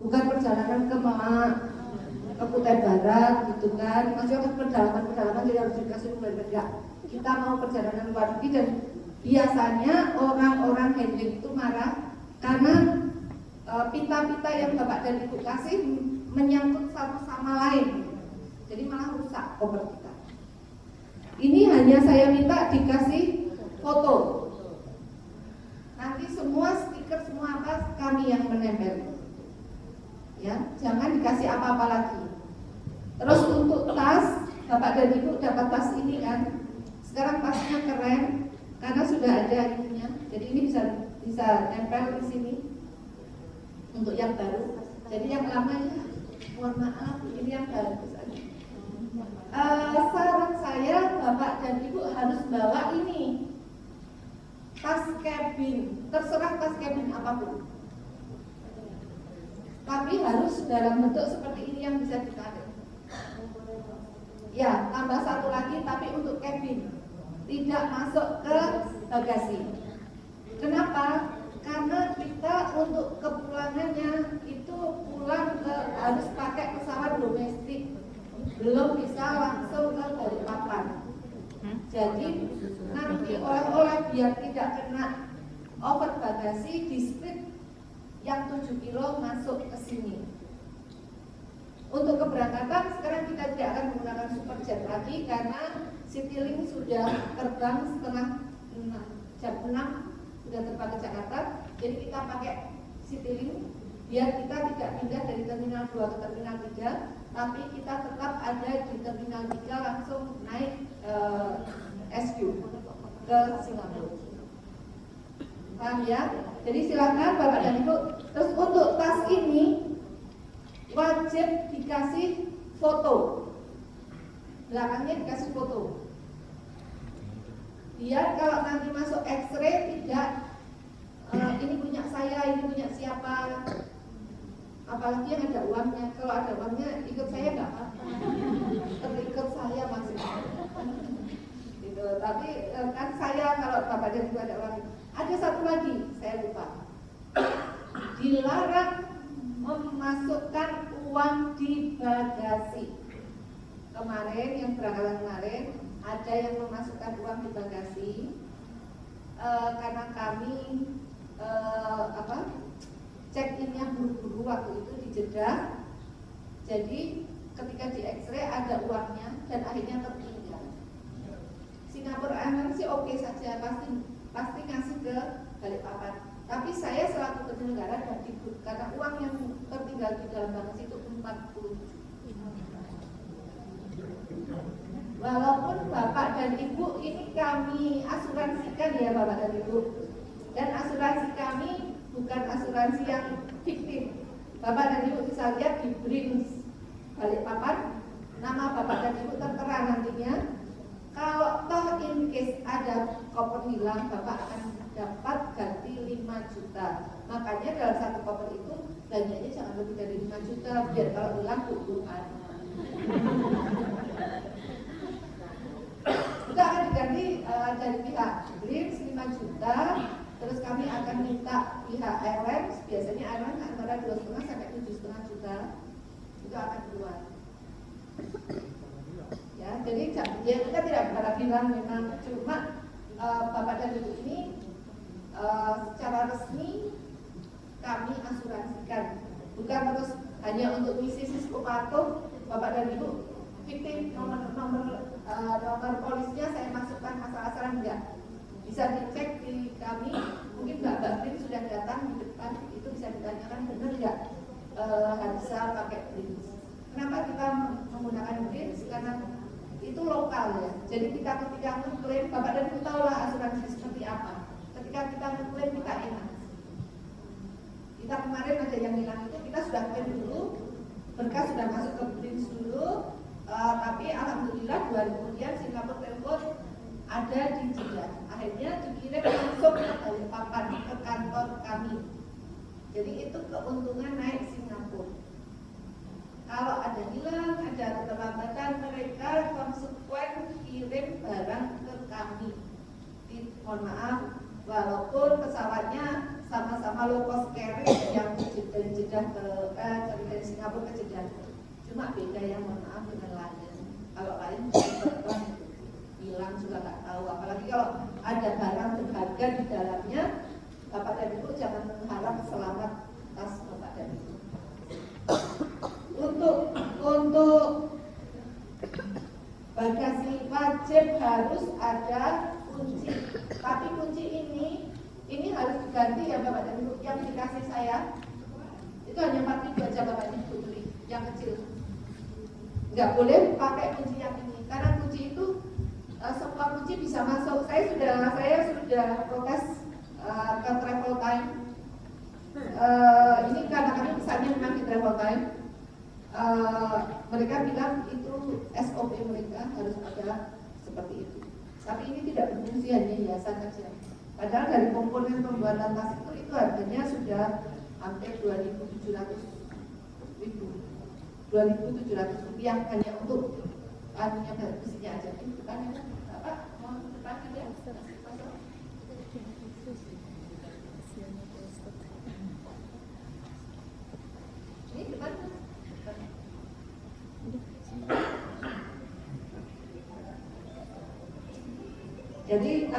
bukan perjalanan ke Malang, ke Kutai Barat gitu kan. Maksudnya kan pedalaman jadi harus dikasih luar enggak. Kita mau perjalanan luar negeri dan biasanya orang-orang handling itu marah karena pita-pita yang Bapak dan Ibu kasih menyangkut satu sama lain, jadi malah rusak koper kita. Ini hanya saya minta dikasih foto. Nanti semua stiker semua apa kami yang menempel. Ya, jangan dikasih apa-apa lagi. Terus untuk tas, Bapak dan Ibu dapat tas ini kan. Sekarang tasnya keren karena sudah ada ininya. Jadi ini bisa nempel di sini. Untuk yang baru. Jadi yang lama ya, mohon maaf, ini yang baru. Saran saya Bapak dan Ibu harus bawa ini tas cabin, terserah tas cabin apapun, tapi harus dalam bentuk seperti ini yang bisa ditarik. Ya, tambah satu lagi tapi untuk cabin, tidak masuk ke bagasi. Kenapa? Karena kita untuk kepulangannya itu pulang harus pakai pesawat domestik, belum bisa langsung ke Balikpapan. Jadi nanti oleh-oleh biar tidak kena over bagasi, di split yang 7 kilo masuk ke sini. Untuk keberangkatan sekarang kita tidak akan menggunakan Superjet lagi karena Citylink sudah terbang jam 6 sudah terbang ke Jakarta. Jadi kita pakai Citylink biar kita tidak pindah dari terminal 2 ke terminal 3, tapi kita tetap ada di terminal 3 langsung naik SQ ke Singapura. Paham ya? Jadi silakan Bapak dan Ibu. Terus untuk tas ini wajib dikasih foto. Belakangnya dikasih foto. Biar kalau nanti masuk X-ray tidak ini punya saya, ini punya siapa. Apalagi yang ada uangnya. Kalau ada uangnya ikut saya nggak apa-apa. Ikut saya maksudnya. Gitu. Tapi kan saya kalau Bapak dan Ibu ada uang. Ada satu lagi saya lupa. Dilarang memasukkan uang di bagasi. Kemarin yang berangkatan kemarin ada yang memasukkan uang di bagasi karena kami check-in-nya buru-buru waktu itu di Jeddah. Jadi ketika di X-ray ada uangnya dan akhirnya tertinggal. Singapura Airlines sih oke saja, pasti ngasih ke Balikpapan. Tapi saya selaku penyelenggara dan ikut karena uang yang tertinggal di dalam bagasi itu 47. Walaupun Bapak dan Ibu ini kami asuransikan ya Bapak dan Ibu. Dan asuransi kami bukan asuransi yang fiktif. Bapak dan Ibu bisa lihat di BRINS Balikpapan, nama Bapak dan Ibu tertera nantinya. Kalau toh in case ada koper hilang, Bapak akan dapat ganti 5 juta. Makanya dalam satu koper itu belanjanya jangan lebih dari 5 juta biar kalau hilang bukan. Kita akan diganti dari pihak BRINS 5 juta. Terus kami akan minta pihak airlines, biasanya airlines antara 2,5 sampai 7,5 juta itu akan keluar. Ya, jadi ya kita tidak berharap hilang memang, cuma Bapak dan Ibu ini secara resmi kami asuransikan, bukan terus hanya untuk misi Sisko Patuh. Bapak dan Ibu fiktif nomor polisnya saya masukkan asal-asalan enggak. Bisa dicek di kami, mungkin Mbak Brin sudah datang di depan, itu bisa ditanyakan benar nggak harusnya pakai BRINS. Kenapa kita menggunakan BRINS? Karena itu lokal ya. Jadi kita ketika mengklaim, Bapak dan Ibu tahu lah asuransi seperti apa. Ketika kita mengklaim kita enak. Kita kemarin ada yang bilang itu kita sudah klaim dulu, berkas sudah masuk ke BRINS dulu, tapi alhamdulillah 2 hari kemudian Singapura telepon ada di Jeddah. Akhirnya dikirim langsung ke Balikpapan ke kantor kami. Jadi itu keuntungan naik Singapura. Kalau ada hilang, ada keterlambatan, mereka konsekuen kirim barang ke kami. Mohon maaf, walaupun pesawatnya sama-sama low cost carrier yang dari Jeddah ke perlu kecerdasan. Cuma beda yang mohon maaf dengan Lion. Kalau Lion hilang juga nggak tahu. Apalagi kalau ada barang berharga di dalamnya, Bapak dan Ibu jangan mengharap selamat tas Bapak dan Ibu. Untuk bagasi wajib harus ada kunci. Tapi kunci ini harus diganti ya Bapak dan Ibu. Yang dikasih saya itu hanya 4.000 aja Bapak dan Ibu beli, yang kecil. Nggak boleh pakai kunci yang ini karena kunci itu semua kunci bisa masuk. Saya sudah protes ke travel time. Ini karena kami misalnya memang di travel time. Mereka bilang itu SOP mereka harus ada seperti itu. Tapi ini tidak berfungsi, hanya hiasan saja. Padahal dari komponen pembuatan tas itu harganya sudah hampir 2.700 rupiah hanya untuk anunya besinya aja. Itu bukan ya, Bapak mau ke depan ada? Ini depan. Jadi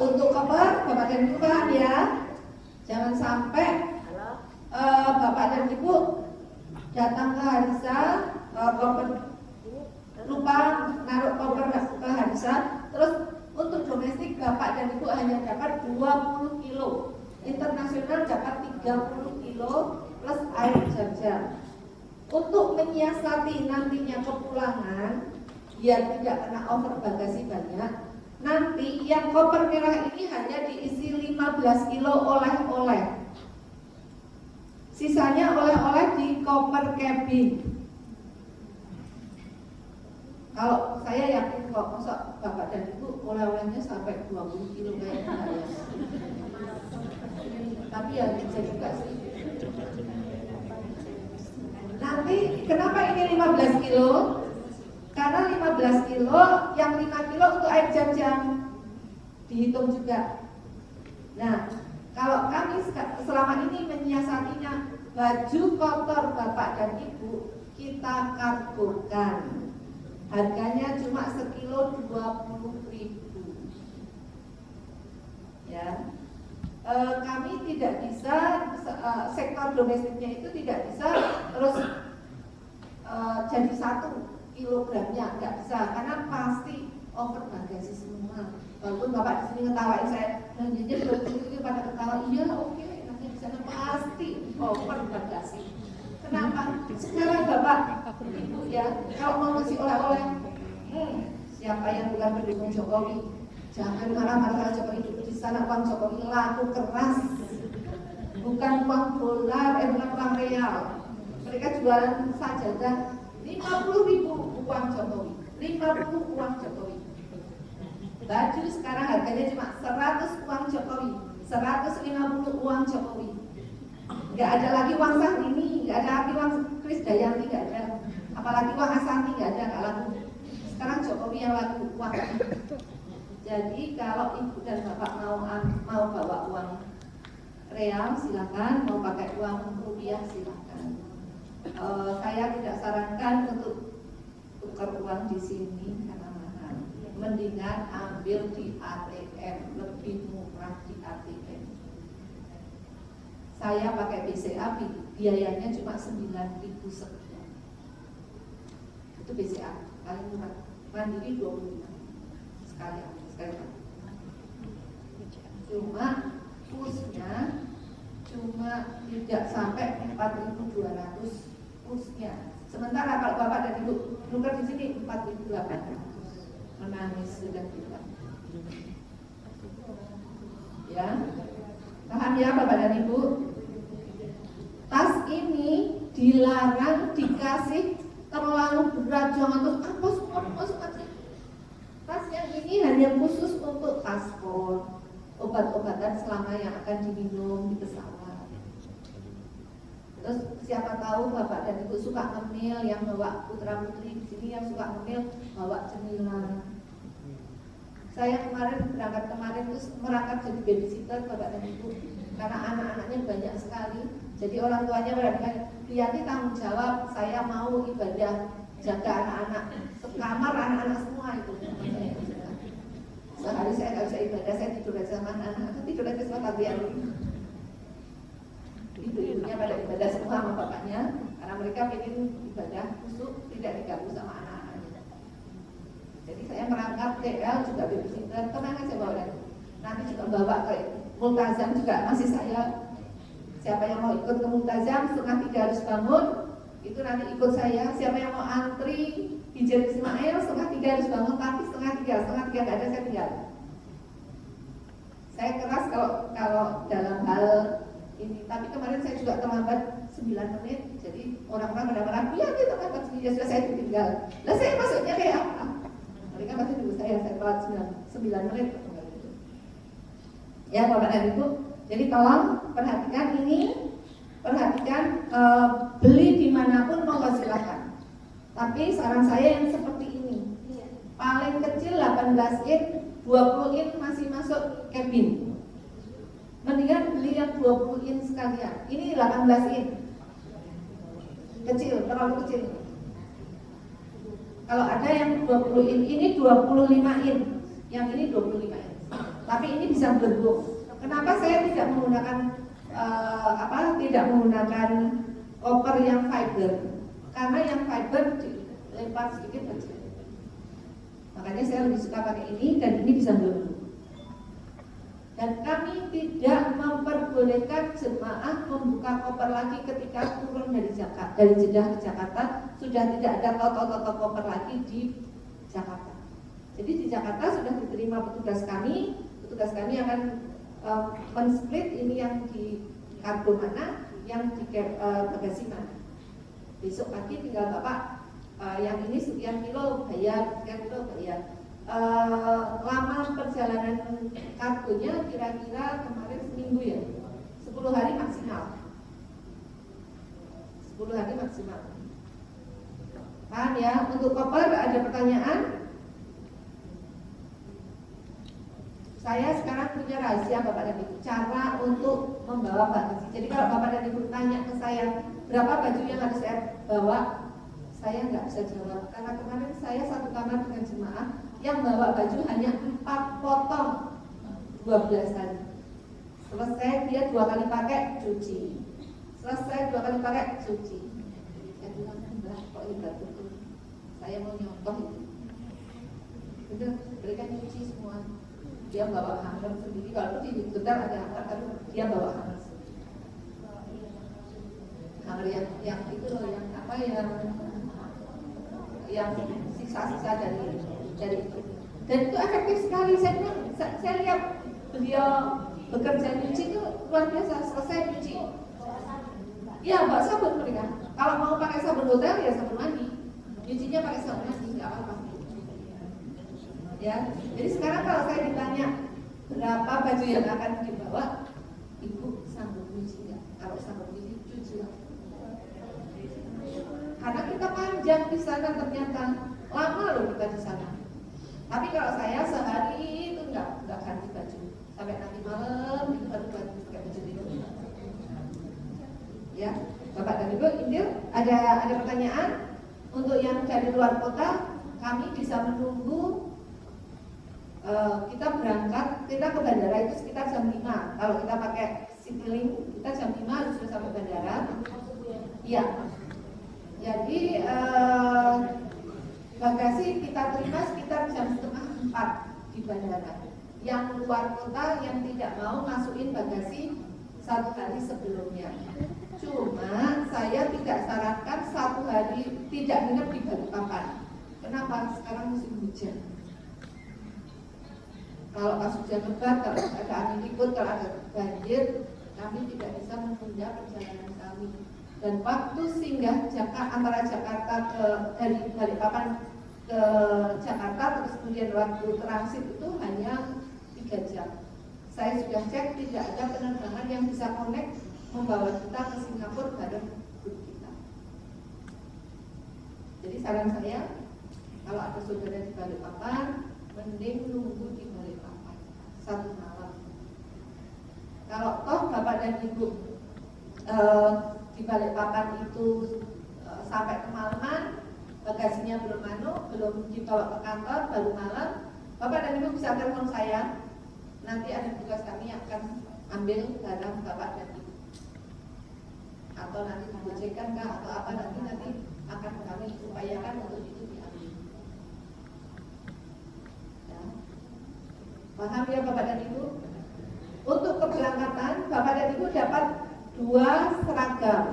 untuk cover Bapak dan Ibu paham ya, jangan sampai Bapak dan Ibu datang ke Harisa lupa naruh koper ke Harisa, terus untuk domestik Bapak dan Ibu hanya dapat 20 kilo, internasional dapat 30 kilo plus air jam-jam. Untuk menyiasati nantinya kepulangan biar tidak kena over bagasi banyak, nanti yang koper merah ini hanya diisi 15 kilo oleh-oleh, sisanya oleh-oleh di koper cabin. Kalau saya yakin kok, masa Bapak dan Ibu oleh-olehnya sampai 20 kilo kayak saya. Tapi ya bisa juga sih. Nanti kenapa ini 15 kilo? Karena 15 kilo, yang 5 kilo untuk air jam-jam dihitung juga. Nah, kalau kami selama ini menyiasatinya, baju kotor Bapak dan Ibu kita kargokan. Harganya cuma sekilo 20.000. Ya. Kami tidak bisa, sektor domestiknya itu tidak bisa terus jadi 1 kilogramnya, nggak bisa, karena pasti over bagasi semua. Walaupun Bapak di sini ngetawain saya, belanjanya 20 itu pada ketawa, iya oke, nanti di sana pasti over bagasi. Kenapa? Sekarang Bapak, Ibu ya, kalau mau ngasih oleh-oleh, siapa yang bukan pendukung Jokowi? Jangan marah-marah Jokowi, di sana uang Jokowi laku keras, bukan uang dolar, bukan uang real. Mereka jualan sajadah 50.000 uang Jokowi, 50 uang Jokowi. Baju sekarang harganya cuma 100 uang Jokowi, 150 uang Jokowi. Nggak ada lagi uang Sahrini, nggak ada lagi uang Krisdayanti, nggak ada. Apalagi uang Asanti nggak ada, nggak laku. Sekarang Jokowi yang laku uang. Jadi kalau Ibu dan Bapak mau bawa uang real silakan, mau pakai uang rupiah silakan. Saya tidak sarankan untuk tukar uang di sini karena mahal. Mendingan ambil di ATM, lebih murah di ATM. Saya pakai BCA, biayanya cuma 9.000 sekian. Itu BCA paling murah. Mandiri 25 sekali. Cuma pusnya cuma tidak sampai 4.200 pusnya. Sementara kalau Bapak dan Ibu nuker di sini 4.800, menangis sudah kita. Ya, paham ya Bapak dan Ibu? Tas ini dilarang dikasih terlalu berat, jangan terus masuk aja. Tas yang ini hanya khusus untuk paspor, obat-obatan selama yang akan diminum di pesawat. Terus siapa tahu Bapak dan Ibu suka ngemil, yang bawa putra putri di sini yang suka ngemil bawa cemilan. Saya berangkat kemarin terus merangkap jadi babysitter Bapak dan Ibu karena anak-anaknya banyak sekali. Jadi orang tuanya berangkat, Biarti tanggung jawab, saya mau ibadah jaga anak-anak, sekamar anak-anak semua itu. Sehari saya nggak bisa ibadah, saya tidur aja sama anak-anak, tidur aja sama kalian. Ibunya pada ibadah semua sama bapaknya, karena mereka ingin ibadah khusyuk, tidak diganggu sama anak-anaknya. Jadi saya merangkap TL juga babysitter, tenang aja bawa nanti juga bawa ke multazam juga masih saya. Siapa yang mau ikut ke multazam 2:30 harus bangun, itu nanti ikut saya. Siapa yang mau antri Hijab Ismail 2:30 harus bangun, tapi 2:30 nggak ada, saya tinggal. Saya keras kalau dalam hal ini, tapi kemarin saya juga terlambat 9 menit, jadi orang-orang marah-marah, iya kita terlambat 9, sudah saya tinggal. Lah saya masuknya kayak apa? Mereka masih dulu saya telat 9 menit. Ya Bapak dan Ibu, jadi tolong perhatikan ini, perhatikan beli dimanapun monggo silahkan. Tapi saran saya yang seperti ini, paling kecil 18 in, 20 in masih masuk cabin. Mendingan beli yang 20 in sekalian. Ini 18 in, kecil, terlalu kecil. Kalau ada yang 20 in, ini 25 in, yang ini 25 in. Tapi ini bisa bergabung. Kenapa saya tidak menggunakan tidak menggunakan koper yang fiber? Karena yang fiber dilempar sedikit saja. Makanya saya lebih suka pakai ini, dan ini bisa bergabung. Dan kami tidak memperbolehkan jemaah membuka koper lagi ketika turun dari Jeddah ke Jakarta. Sudah tidak ada toto-toto koper lagi di Jakarta. Jadi di Jakarta sudah diterima petugas kami akan men-split ini yang di kargo mana, yang di bagasi mana. Besok pagi tinggal Bapak yang ini sekian kilo bayar, sekian kilo bayar. Lama perjalanan kargonya kira-kira kemarin seminggu ya, 10 hari maksimal. 10 hari maksimal. Paham ya? Untuk koper ada pertanyaan? Saya sekarang punya rahasia Bapak dan Ibu, cara untuk membawa bagasi. Jadi kalau Bapak dan Ibu tanya ke saya berapa baju yang harus saya bawa, saya nggak bisa jawab. Karena kemarin saya satu kamar dengan jemaah yang bawa baju hanya 4 potong 12 kali. Selesai dia 2 kali pakai, cuci. Selesai 2 kali pakai, cuci. Saya bilang, enggak, kok ini betul. Saya mau nyontoh itu. Udah, berikan cuci semua. Dia bawa hanger sendiri, kalau di bentar ada hanger, tapi dia bawa hanger sendiri. Hanger yang itu loh, yang sisa-sisa dari itu. Dan itu efektif sekali. Saya lihat beliau bekerja nyuci itu luar biasa. Selesai nyuci, ya bawa sabun mereka. Kalau mau pakai sabun hotel ya sabun mandi, nyucinya pakai sabun mandi, nggak apa-apa. Ya, jadi sekarang kalau saya ditanya berapa baju yang akan dibawa, Ibu sanggup nyuci nggak? Kalau sanggup nyuci, cuci lah. Karena kita panjang di sana, ternyata lama loh kita di sana. Tapi kalau saya sehari itu nggak ganti baju, sampai nanti malam itu baru ganti baju itu. Ya, Bapak dan Ibu, Indil, ada pertanyaan? Untuk yang dari luar kota, kami bisa menunggu. Kita berangkat, kita ke bandara itu sekitar jam 5. Kalau kita pakai Citylink, kita jam 5 harus sudah sampai bandara. Iya. Jadi bagasi kita terima sekitar jam 3:30 di bandara. Yang luar kota yang tidak mau masukin bagasi 1 hari sebelumnya. Cuma saya tidak sarankan 1 hari tidak nginep di Balikpapan. Kenapa? Sekarang musim hujan. Kalau pas hujan lebat, kalau ada angin ribut, kalau ada banjir, kami tidak bisa menunda perjalanan kami. Dan waktu singgah antara Jakarta dari Balikpapan ke Jakarta, terus kemudian waktu transit itu hanya 3 jam. Saya sudah cek, tidak ada penerbangan yang bisa connect membawa kita ke Singapura bareng grup kita. Jadi saran saya, kalau ada saudara di Balikpapan, mending nunggu di Balikpapan 1 malam. Kalau toh Bapak dan Ibu di Balikpapan itu sampai kemalaman, bagasinya belum dibawa ke kantor, baru malam. Bapak dan Ibu bisa telepon saya, nanti ada tugas kami yang akan ambil barang Bapak dan Ibu, atau nanti digojekkan kah atau apa, nanti akan kami upayakan untuk itu diambil. Ya. Paham ya Bapak dan Ibu? Untuk keberangkatan Bapak dan Ibu dapat 2 seragam.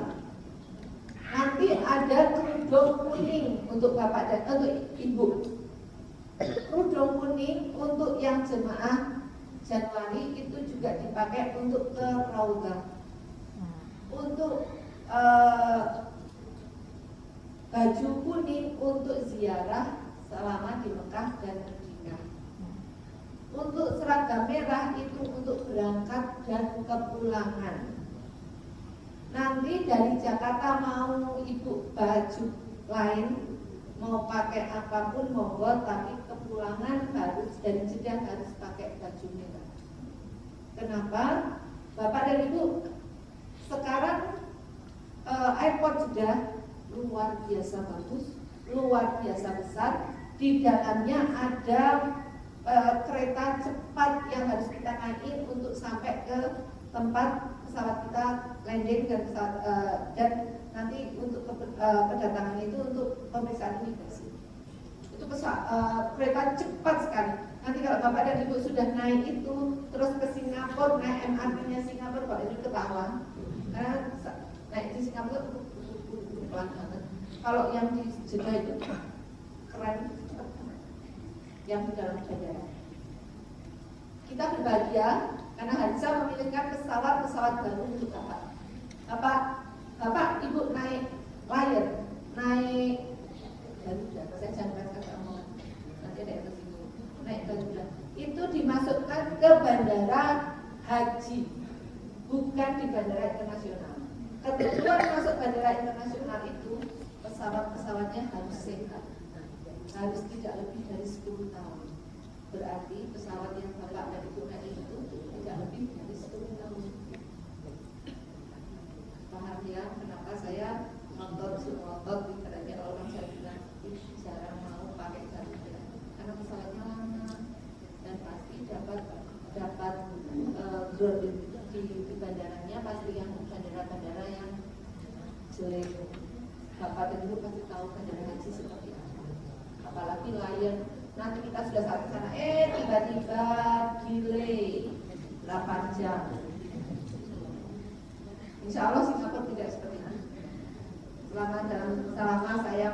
Nanti ada kerudung kuning untuk Bapak dan untuk Ibu. Kerudung kuning untuk yang jemaah Januari itu juga dipakai untuk ke Raudhah. Untuk baju kuning untuk ziarah selama di Mekah dan Madinah. Untuk seragam merah itu untuk berangkat dan kepulangan. Nanti dari Jakarta mau Ibu baju lain, mau pakai apapun monggo, tapi kepulangan harus dari Jeddah harus pakai baju merah. Kenapa? Bapak dan Ibu, sekarang airport Jeddah luar biasa bagus, luar biasa besar. Di dalamnya ada kereta cepat yang harus kita naik untuk sampai ke tempat pesawat kita landing dan dan nanti untuk kedatangan itu untuk pemeriksaan imigrasi. Itu kereta cepat sekali. Nanti kalau Bapak dan Ibu sudah naik itu terus ke Singapura, naik MRT-nya Singapura, Bapak itu ketawa. Karena naik di Singapura pelan banget. Kalau yang di Jeddah itu keren, yang di dalam bandara. Kita berbahagia karena bisa memilihkan pesawat baru untuk Bapak, Ibu naik Lion, naik Garuda, saya jangan kata omongan, nanti ada yang tersinggung. Naik Garuda, itu dimasukkan ke bandara haji, bukan di bandara internasional. Ketentuan masuk bandara internasional itu pesawat-pesawatnya harus sehat, harus tidak lebih dari 10 tahun. Berarti pesawat yang Bapak dan Ibu naik itu tidak lebih dari 10 tahun. Paham ya kenapa saya nonton literanya orang saya bilang jarang mau pakai Garuda karena pesawatnya lama dan pasti dapat di bandaranya pasti yang bandara-bandara yang jelek. Bapak dan Ibu pasti tahu bandara haji seperti apa. Apalagi Lion, nanti kita sudah sampai sana, tiba-tiba delay 8 jam. Insya Allah Singapura tidak seperti itu. Selama saya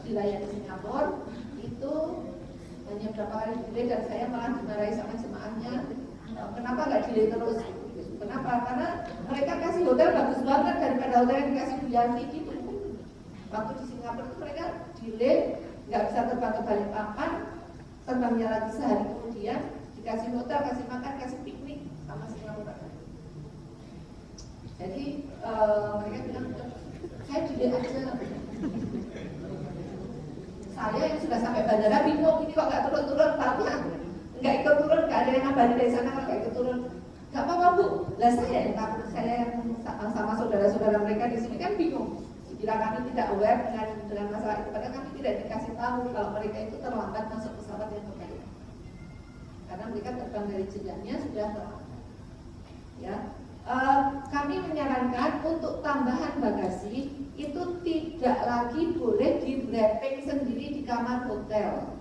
dilayani Singapura itu hanya berapa kali delay dan saya malah dimarahi sama jemaahnya. Kenapa nggak delay terus? Kenapa? Karena mereka kasih hotel bagus banget daripada hotel yang dikasih Buyanti gitu. Waktu di Singapura itu mereka delay, nggak bisa terbang ke Balikpapan, terbangnya lagi sehari kemudian, dikasih hotel, kasih makan, kasih piknik sama Singapura. Jadi mereka bilang, saya delay aja. Saya yang sudah sampai bandara bingung, ini kok nggak turun-turun, tapi nggak ikut turun, nggak ada yang ngabarin dari sana kalau nggak ikut turun. Nggak apa-apa Bu, lah saya yang takut, saya yang sama saudara-saudara mereka di sini kan bingung. Bila kami tidak aware dengan masalah itu, padahal kami tidak dikasih tahu kalau mereka itu terlambat masuk pesawat yang terbaik. Karena mereka terbang dari Jeddahnya sudah terlambat. Ya, kami menyarankan untuk tambahan bagasi itu tidak lagi boleh di wrapping sendiri di kamar hotel.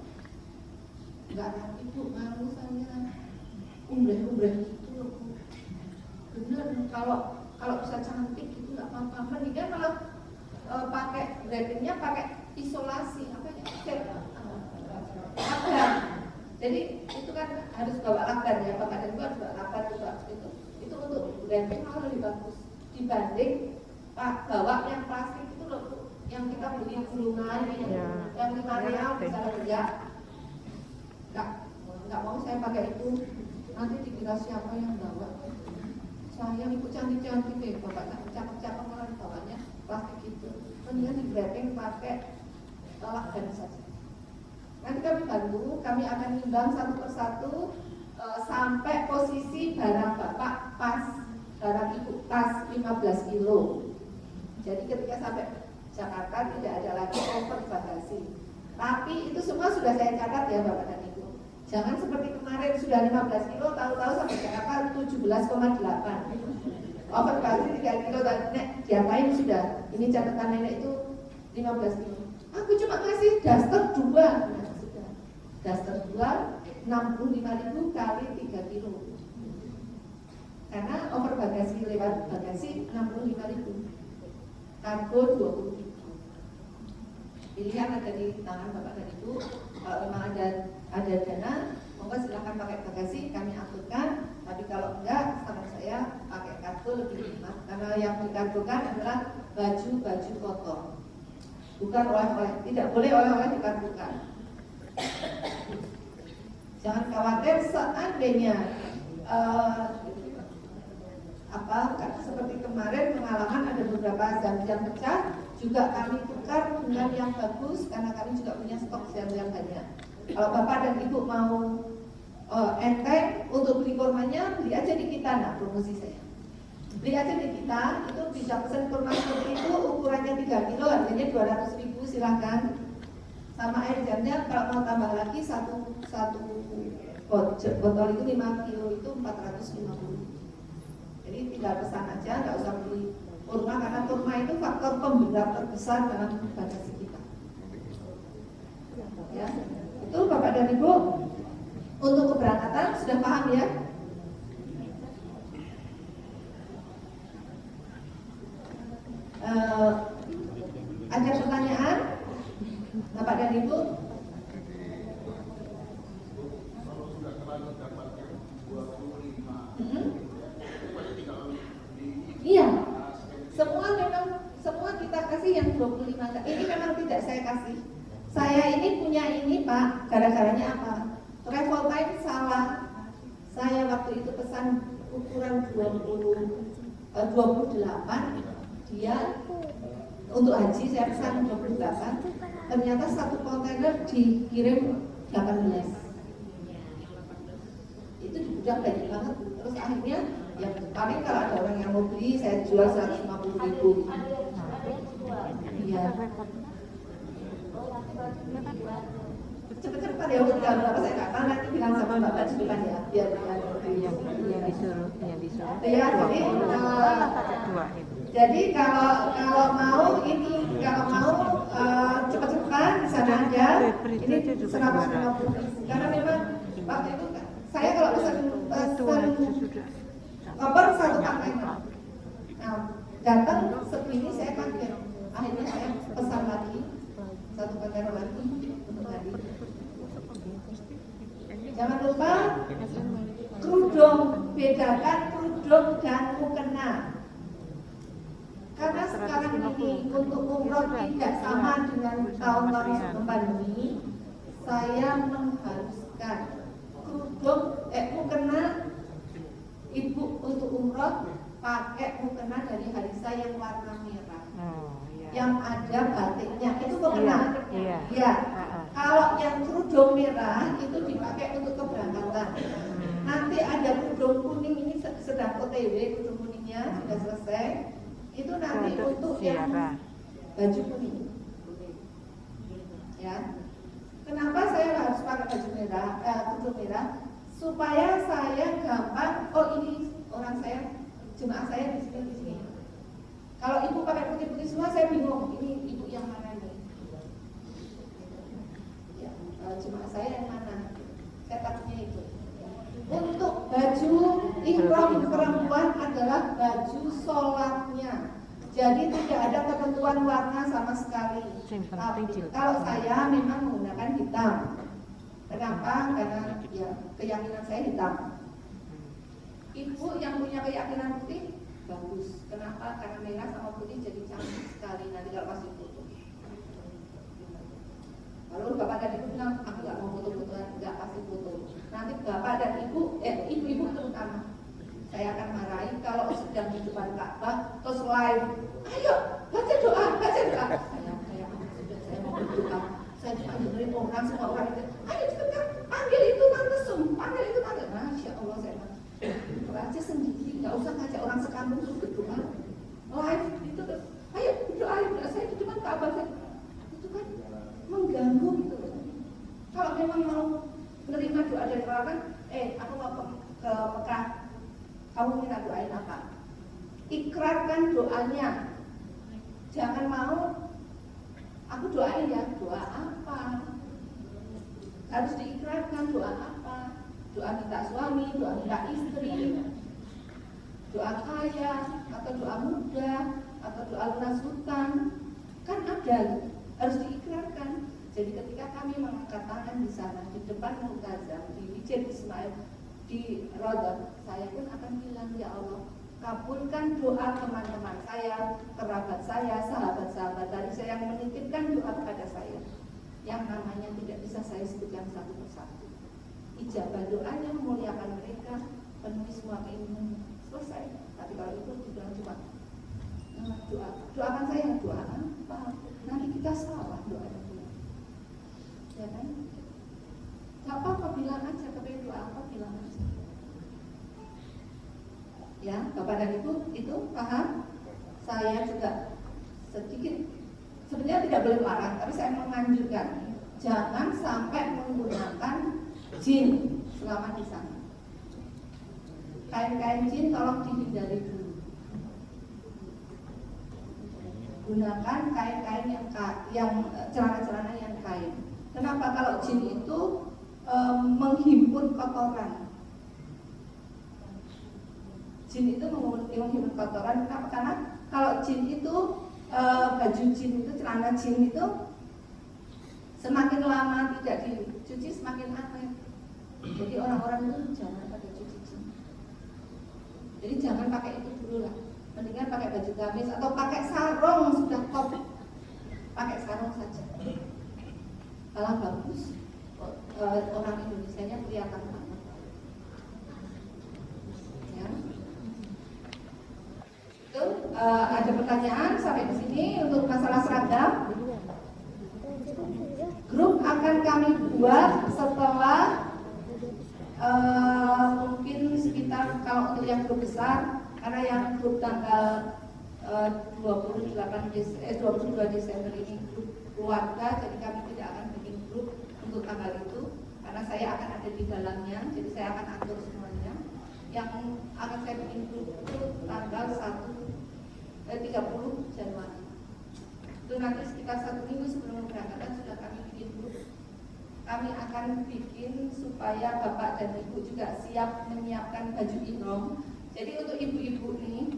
Enggak nanti Bu, malu saya umrah gitu loh Bu. Bener, kalau bisa cantik itu nggak apa-apa. Mendingan malah pakai wrappingnya pakai isolasi apa ya? Lakban. Jadi itu kan harus bawa lakban ya, Bapak dan Ibu harus bawa lakban juga itu untuk wrapping malah lebih bagus dibanding bawa yang plastik itu loh, yang kita beli gulungan yang 5 real bisa kerja. Nggak mau saya pakai itu, nanti dikira siapa yang bawa. Saya ikut cantik-cantik deh, Bapak cakep-cakep malah bawanya plastik itu. Mendingan di wrapping pakai lakban saja. Nanti kami bantu, kami akan nimbang satu persatu sampai posisi barang Bapak pas, barang Ibu pas 15 kilo. Jadi ketika sampai Jakarta tidak ada lagi over bagasi. Tapi itu semua sudah saya catat ya Bapak dan Ibu. Jangan seperti kemarin sudah 15 kilo, tahu-tahu sampai Jakarta 17,8. Over bagasi 3 kilo, diapain sudah? Ini catatan nenek itu 15 kilo. Aku cuma kasih daster 2. Nah, sudah. Daster 2 65.000 kali 3 kilo. Karena over bagasi lewat bagasi 65.000. Kargo 20.000. Pilihan ada di tangan Bapak dan Ibu. Kalau memang ada dana, monggo silakan pakai bagasi, kami aturkan. Tapi kalau enggak, saran saya pakai kargo lebih hemat. Karena yang dikargokan adalah baju-baju kotor, bukan oleh-oleh. Tidak boleh oleh-oleh dikargokan. Jangan khawatir seandainya karena seperti kemarin pengalaman ada beberapa jam-jam pecah, juga kami tukar dengan yang bagus karena kami juga punya stok jam-jam banyak. Kalau Bapak dan Ibu mau enteng untuk beli kurmanya, beli aja di kita. Nah, promosi saya, beli aja di kita, itu bisa pesan kurma seperti itu, ukurannya 3 kilo, harganya 200.000, silahkan. Sama air jamnya, kalau mau tambah lagi satu botol itu 5 kilo itu 450. Jadi tinggal pesan aja, nggak usah beli kurma, karena kurma itu faktor pemberat terbesar dalam bagasi kita. Ya, itu Bapak dan Ibu untuk keberangkatan sudah paham ya? Ada pertanyaan, Bapak dan Ibu? Iya, semua kita kasih yang 25. Ini memang tidak saya kasih. Saya ini punya ini Pak, gara-garanya apa? Travel time salah. Saya waktu itu pesan ukuran 28, dia untuk haji saya pesan 28. Ternyata satu kontainer dikirim 18. Itu juga banyak banget. Terus akhirnya yang paling kalau ada orang yang mau beli, saya jual 150.000. Iya. Cepat-cepat ya, untuk berapa saya nggak tahu, nanti bilang sama Bapak di depan ya, biar yang disuruh. Ya, jadi kalau mau cepat-cepat di sana aja, ini 150.000. Karena memang waktu itu saya kalau pesan koper satu kontainer, nah datang segini saya kaget. Akhirnya saya pesan lagi satu kontainer lagi untuk hari. Jangan lupa kerudung, bedakan kerudung dan mukena. Karena sekarang ini untuk umroh tidak sama dengan tahun-tahun sebelum pandemi, saya mengharuskan kerudung mukena ibu untuk umroh pakai mukena dari Harisa yang warna merah, yang ada batiknya itu mukena. Ya. Kalau yang kerudung merah itu dipakai untuk keberangkatan. Nanti ada kerudung kuning, ini sedang OTW, kerudung kuningnya sudah selesai. Itu nanti untuk yang baju kuning. Ya. Kenapa saya harus pakai baju merah, kerudung merah? Supaya saya gampang, oh ini orang saya, jemaah saya di sini. Kalau ibu pakai putih-putih semua, saya bingung, ini ibu yang mana nih? Ya, jemaah saya yang mana? Saya takutnya itu. Untuk baju ihram perempuan adalah baju sholatnya. Jadi tidak ada ketentuan warna sama sekali. Tapi kalau saya memang menggunakan hitam. Kenapa? Karena ya keyakinan saya hitam. Ibu yang punya keyakinan putih bagus. Kenapa? Karena merah sama putih jadi cantik sekali nanti kalau masih foto. Lalu bapak dan ibu bilang, aku nggak mau foto-fotoan, nggak pasti foto. Nanti bapak dan ibu-ibu terutama, saya akan marahi kalau sedang di depan Ka'bah terus live. Ayo baca doa. Saya mau berdoa. Saya cuma dengerin orang semua orang itu. Ayo cepetan, panggil itu tante Sum, panggil itu tante. Masya Allah saya berdoa aja sendiri, nggak usah ngajak orang sekampung untuk berdoa. Live itu, ayo memang mau menerima doa dari orang kan, aku mau ke Mekah, kamu minta doain apa? Ikrarkan doanya. Jangan mau aku doain ya, doa apa? Harus diikrarkan doa apa? Doa minta suami, doa minta istri, doa kaya, atau doa muda, atau doa lunas hutang. Kan ada, harus diikrarkan. Jadi ketika kami mengangkat tangan di sana, di depan Multazam, di Wijen Ismail, di Rodon, saya pun akan bilang, ya Allah, kabulkan doa teman-teman saya, kerabat saya, sahabat-sahabat dari saya yang menitipkan doa kepada saya, yang namanya tidak bisa saya sebutkan satu persatu. Ijabah doanya memuliakan mereka, penuhi semua keinginan, selesai. Tapi kalau itu dibilang cuma doakan saya, doa apa? Nanti kita salah doanya. Ya kan? Gak apa-apa, bilang aja, kepengen doa apa, bilang aja. Ya, Bapak dan Ibu, itu paham? Saya juga sedikit, sebenarnya tidak boleh melarang, tapi saya menganjurkan jangan sampai menggunakan jin selama di sana. Kain-kain jin tolong dihindari dulu. Gunakan kain-kain yang celana-celana yang kain. Kenapa? Kalau jin itu menghimpun kotoran. Jin itu menghimpun kotoran. Kenapa? Karena kalau jin itu baju jin itu, celana jin itu semakin lama tidak dicuci semakin aneh. Jadi orang-orang itu jangan pakai cuci jin. Jadi jangan pakai itu dulu lah. Mendingan pakai baju gamis atau pakai sarung sudah top. Pakai sarung saja. Kalau bagus, orang Indonesianya kelihatan banget. Ya. Itu ada pertanyaan sampai di sini untuk masalah seragam. Grup akan kami buat setelah mungkin sekitar, kalau untuk yang grup besar, karena yang grup tanggal 22 Desember ini grup keluarga, jadi kami tidak akan bikin grup untuk tanggal itu karena saya akan ada di dalamnya, jadi saya akan atur semuanya. Yang akan saya bikin grup itu tanggal 30 Januari. Itu nanti sekitar 1 minggu sebelum keberangkatan sudah kami bikin grup. Kami akan bikin supaya Bapak dan Ibu juga siap menyiapkan baju ihram. Jadi untuk ibu-ibu nih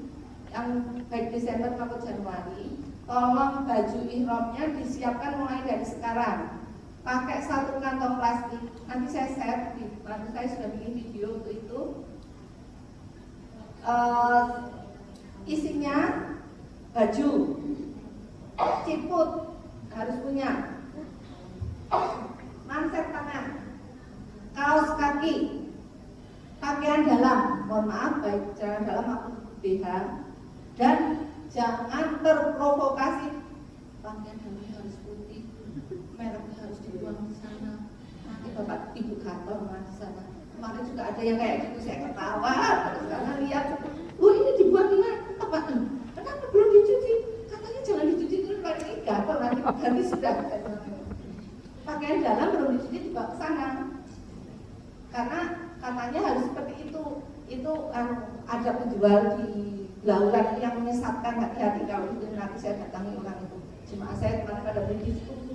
yang baik Desember maupun Januari, tolong baju ihramnya disiapkan mulai dari sekarang. Pakai 1 kantong plastik. Nanti saya share, nanti saya sudah bikin video untuk itu. Isinya baju, ciput harus punya, manset tangan, kaos kaki, pakaian dalam, mohon maaf baik celana dalam maupun BH, dan jangan terprovokasi. Pakaian dalamnya harus putih, mereknya harus dibuang di sana. Nanti Bapak Ibu kantor di sana. Kemarin juga ada yang kayak gitu, saya ketawa terus karena lihat, ini dibuang di mana? Apa? Kenapa belum dicuci? Katanya jangan dicuci dulu, ini gatal nanti sudah. Pakaian dalam belum dicuci dibawa ke sana. Karena katanya harus seperti itu. Itu ada penjual di Blaulan yang menyesatkan, hati-hati kalau itu nanti saya datangi orang itu. Jemaah saya kemarin pada beli